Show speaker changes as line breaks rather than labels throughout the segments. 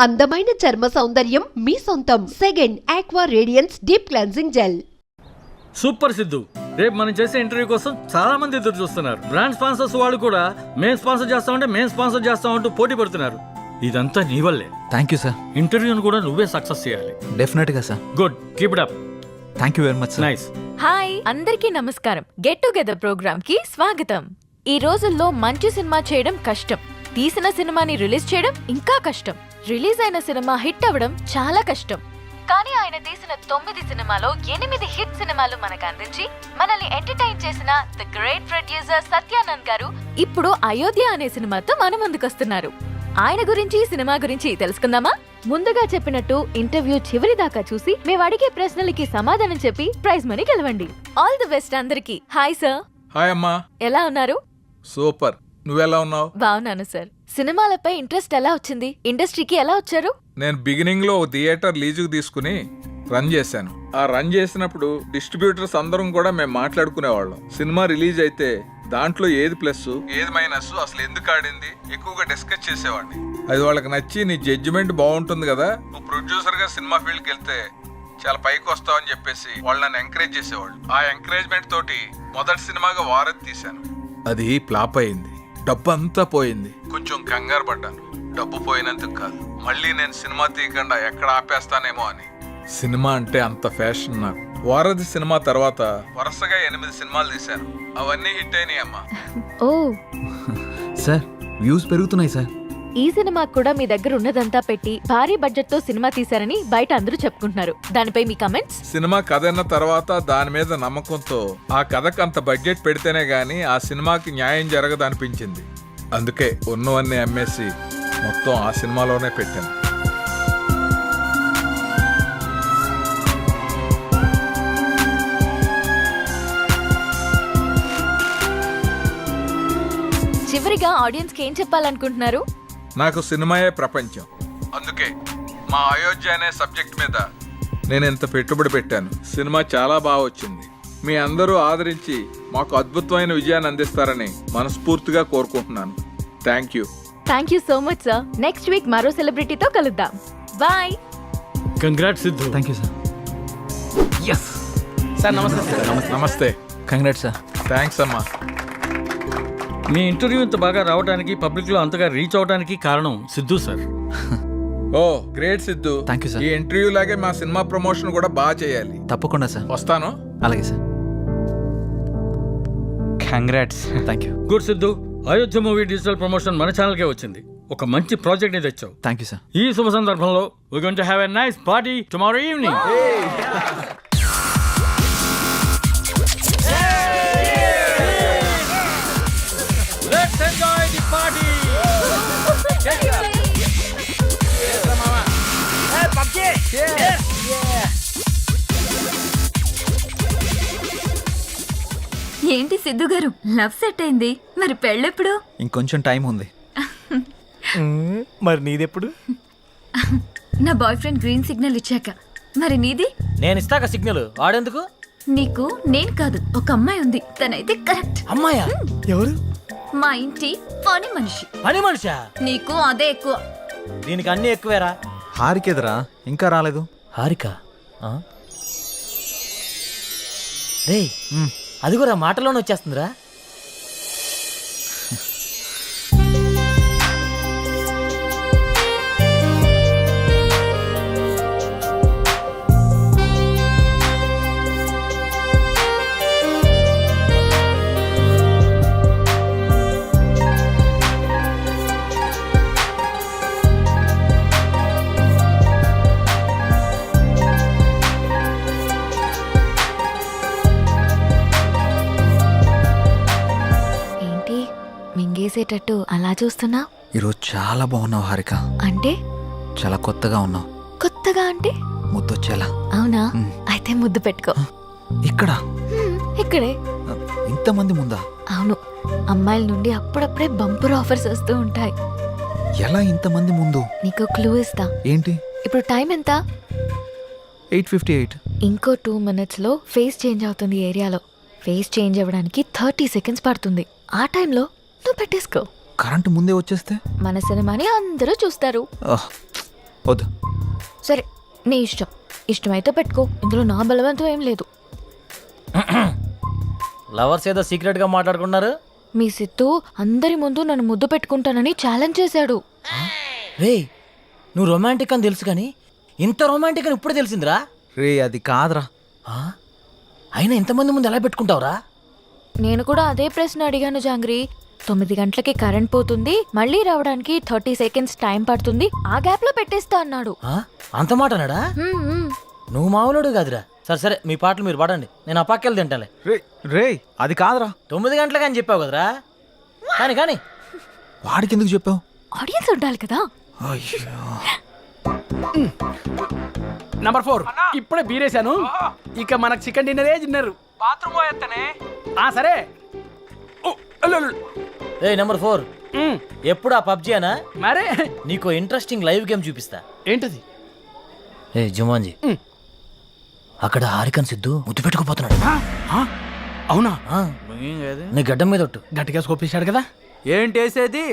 అందమైన చర్మ సౌందర్యం మీ సొంతం. Second aqua radiance deep cleansing gel.
Super Siddhu, రేపు మనం చేసే ఇంటర్వ్యూ కోసం చాలా మంది ఎదురు చూస్తున్నారు. బ్రాండ్ స్పాన్సర్స్ వాళ్ళు కూడా మేము స్పాన్సర్ చేస్తామంటూ పోటీ పడుతున్నారు. ఇదంతా నీ వల్లే.
Thank you sir.
ఇంటర్వ్యూను కూడా నువ్వే సక్సెస్ చేయాలి.
డెఫినెట్గా sir.
Good, keep it up.
Thank you very much sir.
Nice.
Hi అందరికీ నమస్కారం. గెట్ టుగెదర్ ప్రోగ్రామ్ కి స్వాగతం. ఈ రోజుల్లో మంచి సినిమా చేయడం కష్టం, తీసిన సినిమాని రిలీజ్ చేయడం ఇంకా కష్టం, రిలీజ్ అయిన సినిమా హిట్ అవ్వడం చాలా కష్టం. కానీ ఆయన తీసిన 9 సినిమాలో 8 హిట్ సినిమాలు మనకు అందించి మనల్ని ఎంటర్టైన్ చేసిన ది గ్రేట్ ప్రొడ్యూసర్ సత్యానంద్ గారు ఇప్పుడు అయోధ్య అనే సినిమాతో మన ముందుకొస్తున్నారు. ఆయన గురించి సినిమా గురించి తెలుసుకుందామా? ముందుగా చెప్పినట్టు ఇంటర్వ్యూ చివరి దాకా చూసి మేము అడిగే ప్రశ్నలకి సమాధానం చెప్పి ప్రైజ్ మనీ గెలవండి. ఆల్ ది బెస్ట్ అందరికి. Hi sir.
హాయ్ అమ్మా.
ఎలా ఉన్నారు?
సూపర్. నువ్వెలా ఉన్నావు?
బాగున్నాను సార్. సినిమాలపై ఇంట్రెస్ట్ ఎలా వచ్చింది? ఇండస్ట్రీకి ఎలా వచ్చారు?
నేను బిగినింగ్ లో ఒక థియేటర్ లీజుకు తీసుకుని రన్ చేశాను. ఆ రన్ చేసినప్పుడు డిస్ట్రిబ్యూటర్స్ అందరం కూడా మేము మాట్లాడుకునేవాళ్ళం. సినిమా రిలీజ్ అయితే దాంట్లో ఏది ప్లస్ ఏది మైనస్, అసలు ఎందుకు ఆడింది ఎక్కువగా డిస్కస్ చేసేవాడిని. అది వాళ్ళకి నచ్చి నీ జడ్జిమెంట్ బాగుంటుంది కదా, నువ్వు ప్రొడ్యూసర్ గా సినిమా ఫీల్డ్కి వెళ్తే చాలా పైకి వస్తావు అని చెప్పేసి వాళ్ళు నన్ను ఎంకరేజ్ చేసేవాళ్ళు. ఆ ఎంకరేజ్మెంట్ తోటి మొదటి సినిమాగా వారధి తీశాను. అది ఫ్లాప్ అయింది, డబ్బు అంతా పోయింది. కొంచెం కంగారు పడ్డాను, డబ్బు పోయినందుకు కాదు, మళ్ళీ నేను సినిమా తీయకుండా ఎక్కడ ఆపేస్తానేమో అని. సినిమా అంటే అంత ఫ్యాషన్ నాకు. వారధి సినిమా తర్వాత వరుసగా 8 సినిమాలు తీశాను. అవన్నీ హిట్ అయినాయి అమ్మా.
ఓ
సార్, వ్యూస్ పెరుగుతున్నాయి సార్.
ఈ సినిమా కూడా మీ దగ్గర ఉన్నదంతా పెట్టి భారీ బడ్జెట్ తో సినిమా తీశారని బయట అందరూ చెప్పుకుంటున్నారు. దానిపై మీ కమెంట్స్?
సినిమా కథ అన్న తర్వాత దాని మీద నమ్మకంతో ఆ కథకు అంత బడ్జెట్ పెడితేనే గానీ ఆ సినిమాకి న్యాయం జరగదనిపించింది. అందుకే ఉన్నవన్నీ అమ్మేసి మొత్తం ఆ సినిమాలోనే పెట్టాను.
చివరిగా ఆడియన్స్ కి ఏం చెప్పాలనుకుంటున్నారు?
నాకు సినిమాయే ప్రపంచం. అందుకే మా అయోధ్య అనే సబ్జెక్ట్ మీద నేను ఎంత పెట్టుబడి పెట్టాను. సినిమా చాలా బాగా వచ్చింది. మీ అందరూ ఆదరించి మాకు అద్భుతమైన విజయాన్ని అందిస్తారని మనస్ఫూర్తిగా కోరుకుంటున్నాను. Thank you.
Thank you so much sir. Next week మరో సెలబ్రిటీతో కలుద్దాం. Bye.
Congrats Siddhu.
Thank you sir. Yes
sir నమస్తే సార్.
నమస్తే.
Congrats sir.
థ్యాంక్స్ అమ్మా.
మీ ఇంటర్వ్యూ ఇంత బాగా రావడానికి, పబ్లిక్ లో అంతగా రీచ్ అవడానికి కారణం Siddhu sir.
Oh great Siddhu.
Thank you sir.
ఈ ఇంటర్వ్యూ లాగే మా సినిమా ప్రమోషన్ కూడా బాగా చేయాలి.
తప్పకుండా సార్.
వస్తాను.
అలాగే sir.
Congrats.
Thank you.
Good Siddhu, Ayodhya movie digital promotion మన ఛానల్కే వచ్చింది. ఒక మంచి ప్రాజెక్ట్ ని తెచ్చావు.
Thank you sir.
ఈ శుభ సందర్భంలో we're going to have a nice party tomorrow evening. Let's enjoy the party.
ఏంటి సిద్ధు గారు, లవ్ సెట్ అయింది, మరి పెళ్ళెప్పుడు?
ఇంకొంచెం టైం ఉంది.
మరి నీదెప్పుడు?
నా బాయ్ ఫ్రెండ్ గ్రీన్ సిగ్నల్ ఇచ్చాక. మరి నీది?
నేను ఇస్తాక సిగ్నల్ వాడేందుకు?
నీకు నేను కాదు, ఒక అమ్మాయి ఉంది, తనైతే కరెక్ట్.
అమ్మాయా? ఎవరు?
మా ఇంటి పని మనిషి.
పని మనిషా?
నీకు అదే ఎక్కువ.
దీనికి అన్ని ఎక్కువేరా.
హారికేదరా ఇంకా రాలేదు?
హారిక రే, అది కూడా మాటలోనే వచ్చేస్తుందిరా.
మింగేసేటట్టు అలా చూస్తున్నా?
ఈరోజు చాలా బాగున్నావు హారిక.
అంటే?
చాలా కొత్తగా ఉన్నావు.
కొత్తగా అంటే?
ముద్దొచ్చేలా.
అవునా? అయితే ముద్దు పెట్టుకో.
ఇక్కడ?
ఇక్కడే.
ఇంతమంది ముందా?
అవును, అమ్మాయిల నుండి అప్పుడప్పుడే బంపర్ ఆఫర్స్ వస్తూ ఉంటాయి.
ఎలా ఇంతమంది ముందు?
నీకు క్లూ ఇస్తా.
ఏంటి?
ఇప్పుడు టైం ఎంత?
8:58.
ఇంకో 2 minutes లో ఫేస్ చేంజ్ అవుతుంది ఏరియాలో. ఫేస్ చేంజ్ అవ్వడానికి 30 seconds పడుతుంది. ఆ టైంలో నువ్వు పెట్టేసుకో.
కరెంటు ముందే వచ్చేస్తే
మన సినిమాని అందరూ చూస్తారు.
వద్దు.
సరే నీ ఇష్టం. ఇష్టమైతే పెట్టుకో, ఇందులో నా బలవంతం ఏం లేదు.
లవర్స్ ఏదో సీక్రెట్ గా మాట్లాడుకున్నారు.
మీ సిత్తు అందరి ముందు నన్ను ముద్దు పెట్టుకుంటానని ఛాలెంజ్ చేశాడు.
రే నువ్వు రొమాంటిక్ అని తెలుసు కానీ ఇంత రొమాంటిక్ అని ఇప్పుడే తెలిసిందిరా.
రే అది కాదురా.
ఆ? అయినా ఇంతమంది ముందు ఎలా పెట్టుకుంటావురా?
నేను కూడా అదే ప్రశ్న అడిగాను జాంగ్రీ. 9 గంటలకి కరెంట్ పోతుంది, మళ్ళీ రావడానికి 30 సెకండ్స్ టైం పడుతుంది, ఆ గ్యాప్ లో పెట్టేస్తా అన్నాడు.
ఆ? అంత మాట అన్నాడా?
హ్మ్.
నువ్వు మామూలుడు కాదురా. సరే సరే మీ పాటలు మీరు పాడండి, నేను ఆ పక్కెళ్ళి తింటాలే.
రే రే అది కాదురా.
9 గంటలకు అని చెప్పావు కదరా. కానీ కానీ
వాడికి ఎందుకు చెప్పావు?
ఆడియన్స్ ఉండాలి కదా.
అయ్యో.
నంబర్ 4 ఇప్పుడే బీరేశాను. ఇక మనకు చికెన్ డిన్నరే తిన్నారు. బాత్రూమ్ పోయేస్తానే. సరే. ఓ, అల్లు, అల్లు.
ఏ నెంబర్ 4
ఉమ్,
ఎప్పుడు ఆ పబ్జీ అనా?
మరే
నీకు ఇంట్రెస్టింగ్ లైవ్ గేమ్ చూపిస్తా.
ఏంటది?
ఏ జుమాన్జీ, అక్కడ హారికన్ సిద్ధు ముద్దు పెట్టుకుపోతున్నాడు.
అవునా?
ఆ, నీ గడ్డం మీద ఒట్టు.
గట్టిగా స్కోపేశాడు కదా.
ఏంటేసేది?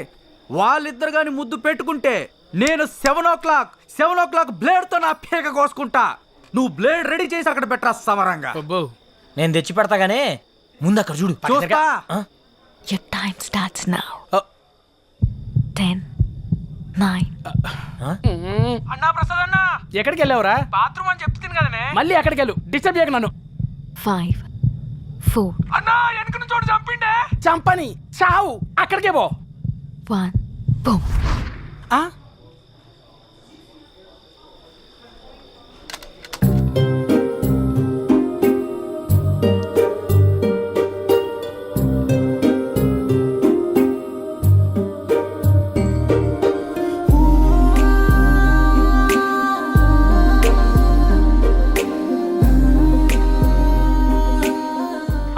వాళ్ళిద్దరు గాని ముద్దు పెట్టుకుంటే నేను 7 o'clock బ్లేడ్ తో నా పీక కోసుకుంటా. నువ్వు బ్లేడ్ రెడీ చేసి అక్కడ పెట్టరా సమరంగా.
అబ్బో.
నేను తెచ్చి పెడతా గానీ ముందు అక్కడ చూడు.
చూస్తా.
ఆ?
Your time starts now. 10, 9.
అన్నా ప్రసాద్ అన్నా,
ఎక్కడికి వెళ్ళావురా?
బాత్రూమ్ అని చెప్తుంది కదనే.
మళ్ళీ ఎక్కడికి వెళ్ళు, డిస్టర్బ్ చేయక నన్ను.
5, 4,
అన్నా వెనక నుంచి చోటు చంపిండే.
చంపని చావు, అక్కడికే పో.
1, boom.
ఆ?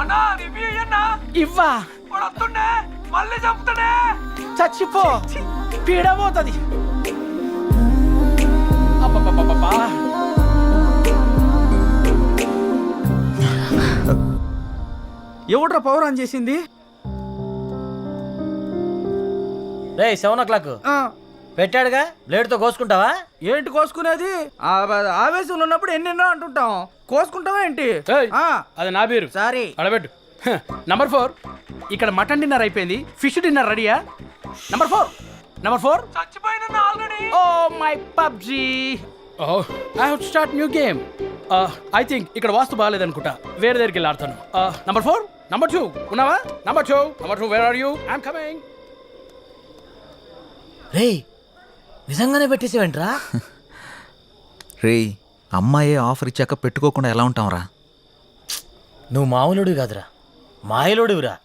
అన్నా రివ్యూ అన్నా.
ఇవ్వా
వాడు వస్తుండే, మళ్ళీ చంపుతాడే.
చచ్చిపో, పీడబోతుంది. అబ్బబ్బబ్బబ్బా.
ఎవడ్రా పవర్ ఆన్ చేసింది?
రే 7 o'clock పెట్టాడుగా, బ్లేడ్ తో కోసుకుంటావా?
ఏంటి కోసుకునేది? ఆవేశంలో ఉన్నప్పుడు ఎన్నెన్నో అంటుంటాం. కోసుకుంటావా ఏంటి?
ఏయ్, అది నా పేరు.
సారీ.
అడబెట్టు. నంబర్ 4 ఇక్కడ మటన్ డిన్నర్ అయిపోయింది, ఫిష్ డిన్నర్ రెడీయా? నంబర్ 4
చచ్చిపోయిన already.
Oh my PUBG. Oh I have to start new game. I think ఇక్కడ వాస్తు బాగాలేదనుకుంటా, వేరే దగ్గరికి వెళ్ళి ఆడతాను. నంబర్ 4, నంబర్ 2 ఉన్నావా? Number 2 where are you? I'm coming.
రే నిజంగానే పెట్టేసేవేంట్రా?
రే అమ్మాయే ఆఫర్ ఇచ్చాక పెట్టుకోకుండా ఎలా ఉంటాంరా?
నువ్వు మామూలుడివి కాదురా, మాయలోడివిరా.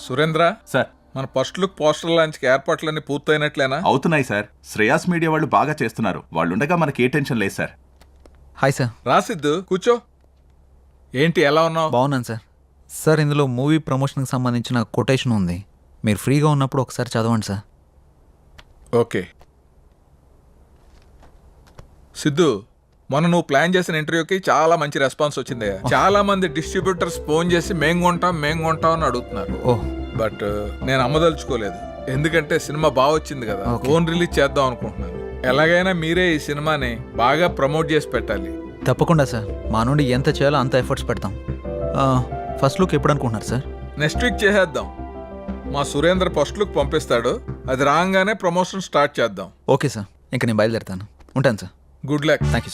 సురేంద్ర
సార్,
మన ఫస్ట్ లుక్ పోస్టర్ లాంచ్ ఏర్పాట్లన్నీ పూర్తయినట్లేనా?
అవుతున్నాయి సార్. శ్రేయాస్ మీడియా వాళ్ళు బాగా చేస్తున్నారు. వాళ్ళుండగా మనకి ఏ టెన్షన్ లేదు సార్.
Hi sir.
రాసిద్దు కూర్చో. ఏంటి ఎలా ఉన్నావు?
బాగున్నాను సార్. సార్ ఇందులో మూవీ ప్రమోషన్కి సంబంధించిన కొటేషన్ ఉంది, మీరు ఫ్రీగా ఉన్నప్పుడు ఒకసారి చదవండి సార్.
ఓకే. సిద్ధు, మొన్న నువ్వు ప్లాన్ చేసిన ఇంటర్వ్యూకి చాలా మంచి రెస్పాన్స్ వచ్చింది. చాలా మంది డిస్ట్రిబ్యూటర్స్ ఫోన్ చేసి మేం కొంటాం అని అడుగుతున్నారు.
ఓహ్
బట్ నేను అమ్మదలుచుకోలేదు, ఎందుకంటే సినిమా బాగా వచ్చింది కదా.
Okay.
ఫోన్ రిలీజ్ చేద్దాం అనుకుంటున్నాను. ఎలాగైనా మీరే ఈ సినిమాని బాగా ప్రమోట్ చేసి పెట్టాలి.
తప్పకుండా సార్, మా నుండి ఎంత చేయాలో అంత ఎఫర్ట్స్ పెడతాం. ఫస్ట్ లుక్ ఎప్పుడు అనుకుంటున్నారు సార్?
నెక్స్ట్ వీక్ చేసేద్దాం. మా సురేంద్ర ఫస్ట్ లుక్ పంపిస్తాడు, అది రాగానే ప్రమోషన్ స్టార్ట్ చేద్దాం.
ఓకే సార్, ఇంకా నేను బయలుదేరుతాను. ఉంటాను sir.
Good luck.
Thank you.